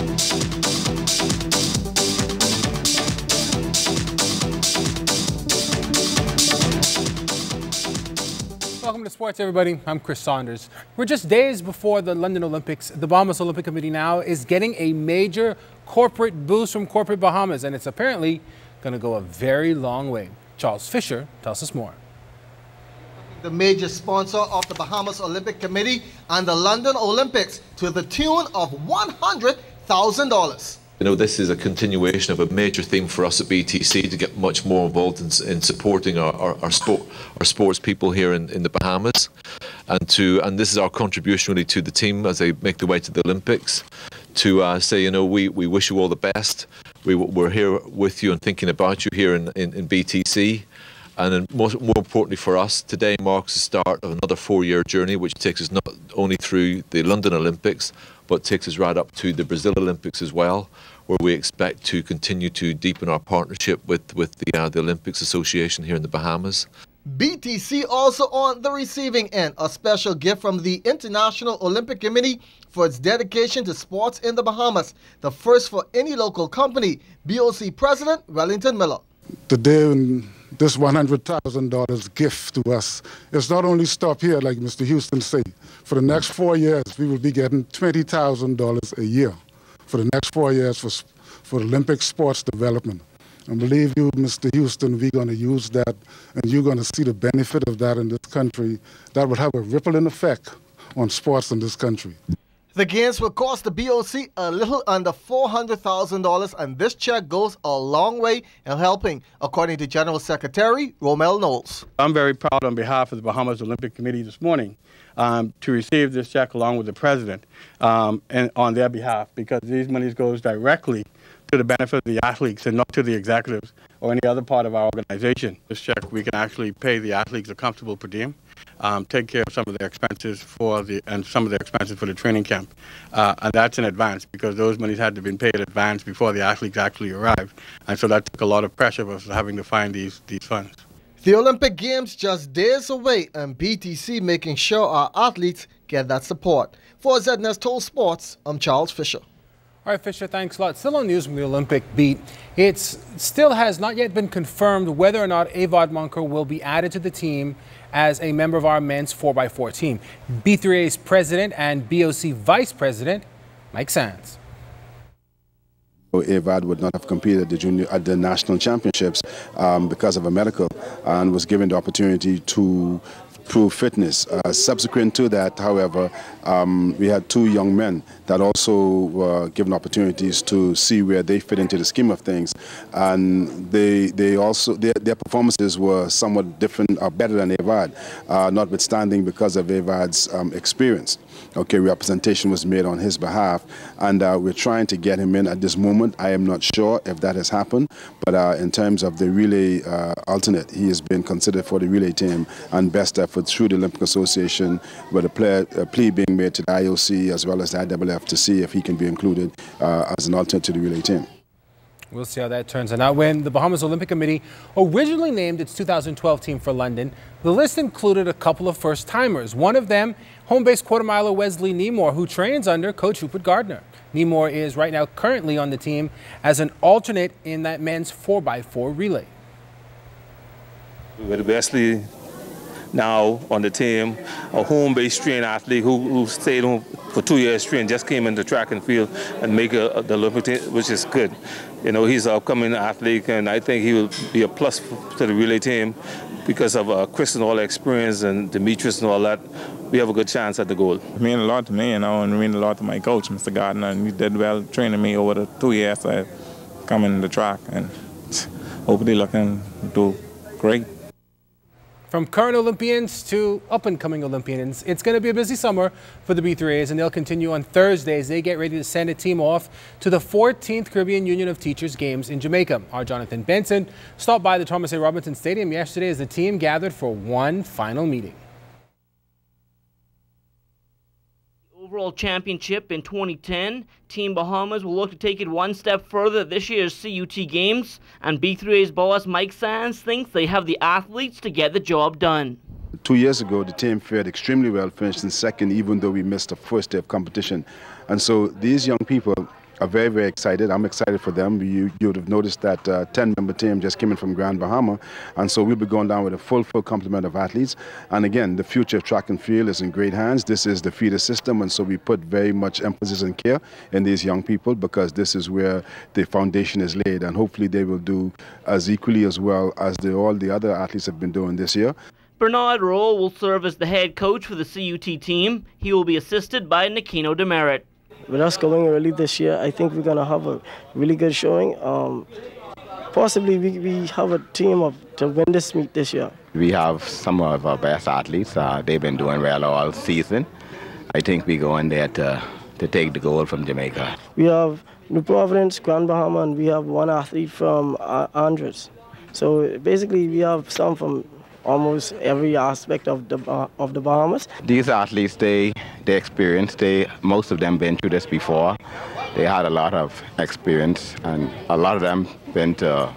Welcome to Sports, everybody. I'm Chris Saunders. We're just days before the London Olympics. The Bahamas Olympic Committee now is getting a major corporate boost from corporate Bahamas, and it's apparently going to go a very long way. Charles Fisher tells us more. The major sponsor of the Bahamas Olympic Committee and the London Olympics to the tune of $100,000. You know, this is a continuation of a major theme for us at BTC to get much more involved in supporting our sports people here in the Bahamas, and this is our contribution really to the team as they make their way to the Olympics. To say, you know, we wish you all the best. We're here with you and thinking about you here in BTC. And then more importantly for us, today marks the start of another 4-year journey, which takes us not only through the London Olympics, but takes us right up to the Brazil Olympics as well, where we expect to continue to deepen our partnership with the Olympics Association here in the Bahamas. BTC also on the receiving end, a special gift from the International Olympic Committee for its dedication to sports in the Bahamas, the first for any local company. BOC President Wellington Miller. Today, this $100,000 gift to us is not only stop here, like Mr. Houston said. For the next 4 years, we will be getting $20,000 a year for the next 4 years for Olympic sports development. And believe you, Mr. Houston, we're going to use that, and you're going to see the benefit of that in this country. That will have a rippling effect on sports in this country. The games will cost the BOC a little under $400,000, and this check goes a long way in helping, according to General Secretary Romel Knowles. I'm very proud on behalf of the Bahamas Olympic Committee this morning to receive this check along with the President and on their behalf, because these monies goes directly to the benefit of the athletes and not to the executives or any other part of our organization. This check, we can actually pay the athletes a comfortable per diem, take care of some of their expenses for the training camp, and that's in advance because those monies had to be paid in advance before the athletes actually arrived, and so that took a lot of pressure of us having to find these funds. The Olympic Games just days away, and BTC making sure our athletes get that support. For ZNS Total Sports, I'm Charles Fisher. All right, Fisher, thanks a lot. Still on news from the Olympic beat. It still has not yet been confirmed whether or not Avod Monker will be added to the team as a member of our men's 4x4 team. B3A's president and BOC vice president, Mike Sands. Avod would not have competed at the national championships because of a medical, and was given the opportunity to prove fitness. Subsequent to that, however, we had 2 young men that also were given opportunities to see where they fit into the scheme of things, and their performances were somewhat different or better than Avod, notwithstanding because of Avod's experience. Okay, representation was made on his behalf, and we're trying to get him in at this moment. I am not sure if that has happened, but in terms of the relay alternate, he has been considered for the relay team and best effort through the Olympic Association, with a plea being made to the IOC as well as the IAAF to see if he can be included as an alternate to the relay team. We'll see how that turns out. Now, when the Bahamas Olympic Committee originally named its 2012 team for London, the list included a couple of first-timers. One of them, home-based quarter-miler Wesley Nemore, who trains under Coach Rupert Gardner. Nemore is right now currently on the team as an alternate in that men's 4x4 relay. With Wesley now on the team, a home-based trained athlete who stayed home for 2 years straight, just came into track and field and make the Olympic team, which is good. You know, he's an upcoming athlete, and I think he will be a plus to the relay team because of Chris and all the experience and Demetrius and all that. We have a good chance at the goal. It means a lot to me, you know, and it means a lot to my coach, Mr. Gardner, and he did well training me over the 2 years I come in the track, and hopefully looking to do great. From current Olympians to up-and-coming Olympians, it's going to be a busy summer for the B3As, and they'll continue on Thursday as they get ready to send a team off to the 14th Caribbean Union of Teachers Games in Jamaica. Our Jonathan Benson stopped by the Thomas A. Robinson Stadium yesterday as the team gathered for one final meeting. Overall championship in 2010, Team Bahamas will look to take it one step further this year's CUT Games, and B3A's boss Mike Sands thinks they have the athletes to get the job done. 2 years ago, the team fared extremely well, finished in second, even though we missed the first day of competition. And so these young people are very, very excited. I'm excited for them. You would have noticed that 10-member team just came in from Grand Bahama, and so we'll be going down with a full complement of athletes. And again, the future of track and field is in great hands. This is the feeder system, and so we put very much emphasis and care in these young people because this is where the foundation is laid, and hopefully they will do as equally as well as all the other athletes have been doing this year. Bernard Rowe will serve as the head coach for the CUT team. He will be assisted by Nikino Demerit. With us going early this year, I think we're going to have a really good showing. Possibly we have a team to win this meet this year. We have some of our best athletes. They've been doing well all season. I think we go in there to take the gold from Jamaica. We have New Providence, Grand Bahama, and we have one athlete from Andres. So basically we have some from almost every aspect of the Bahamas. These athletes, they experience. Most of them been through this before. They had a lot of experience, and a lot of them been to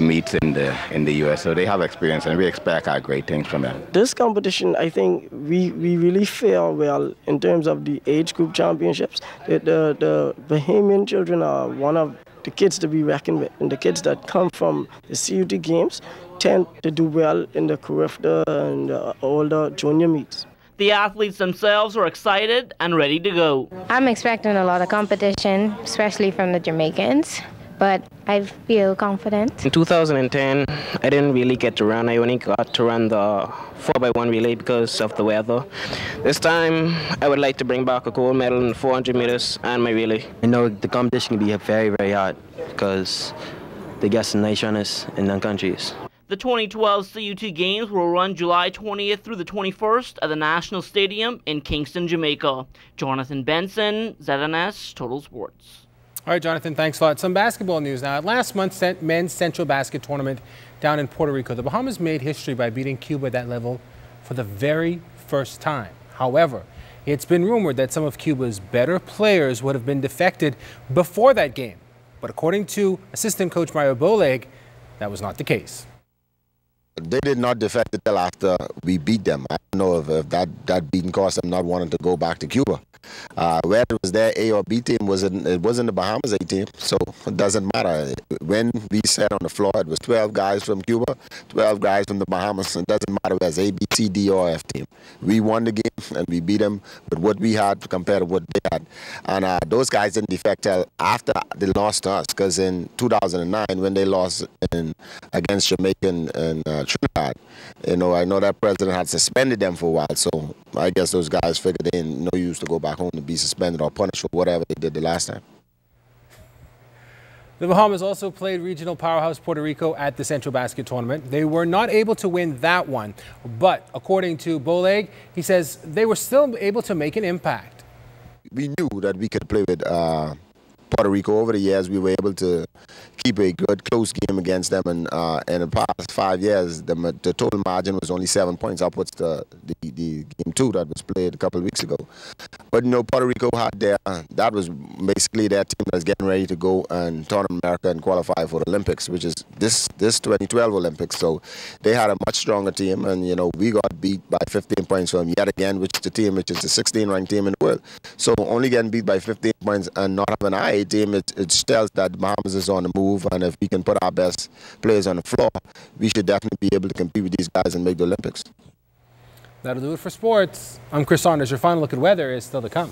meets in the U.S. So they have experience, and we expect great things from them. This competition, I think we really fare well in terms of the age group championships. The Bahamian children are one of the kids to be reckoned with, and the kids that come from the CUT games tend to do well in the Carifta and older junior meets. The athletes themselves are excited and ready to go. I'm expecting a lot of competition, especially from the Jamaicans, but I feel confident. In 2010, I didn't really get to run. I only got to run the 4x1 relay because of the weather. This time, I would like to bring back a gold medal in the 400 meters and my relay. I know the competition can be very, very hard because they got some nice runners in them countries. The 2012 CUT Games will run July 20th through the 21st at the National Stadium in Kingston, Jamaica. Jonathan Benson, ZNS, Total Sports. All right, Jonathan, thanks a lot. Some basketball news now. At last month's men's Central Basket Tournament down in Puerto Rico, the Bahamas made history by beating Cuba at that level for the very first time. However, it's been rumored that some of Cuba's better players would have been defected before that game. But according to assistant coach Mario Boleg, that was not the case. They did not defect until after we beat them. I don't know if that beating caused them not wanting to go back to Cuba. Whether it was their A or B team, it wasn't the Bahamas A team, so it doesn't matter. When we sat on the floor, it was 12 guys from Cuba, 12 guys from the Bahamas. It doesn't matter whether it's A, B, C, D, or F team. We won the game, and we beat them with what we had compared to what they had. And those guys didn't defect till after they lost to us, because in 2009, when they lost against Jamaica and Trinidad, I know that president had suspended them for a while, so I guess those guys figured they didn't no use to go back home to be suspended or punished for whatever they did the last time. The Bahamas also played regional powerhouse Puerto Rico at the Central Basket Tournament. They were not able to win that one, but according to Boleg, he says they were still able to make an impact. We knew that we could play with Puerto Rico. Over the years, we were able to keep a good, close game against them, and in the past 5 years, the total margin was only 7 points upwards to the game 2 that was played a couple of weeks ago. But Puerto Rico had that was basically their team that was getting ready to go and turn America and qualify for the Olympics, which is this 2012 Olympics. So they had a much stronger team, and we got beat by 15 points from yet again, which is the 16th ranked team in the world. So only getting beat by 15 points and not having an IA team, it tells that Bahamas is on the move, and if we can put our best players on the floor, we should definitely be able to compete with these guys and make the Olympics. That'll do it for sports. I'm Chris Saunders. Your final look at weather is still to come.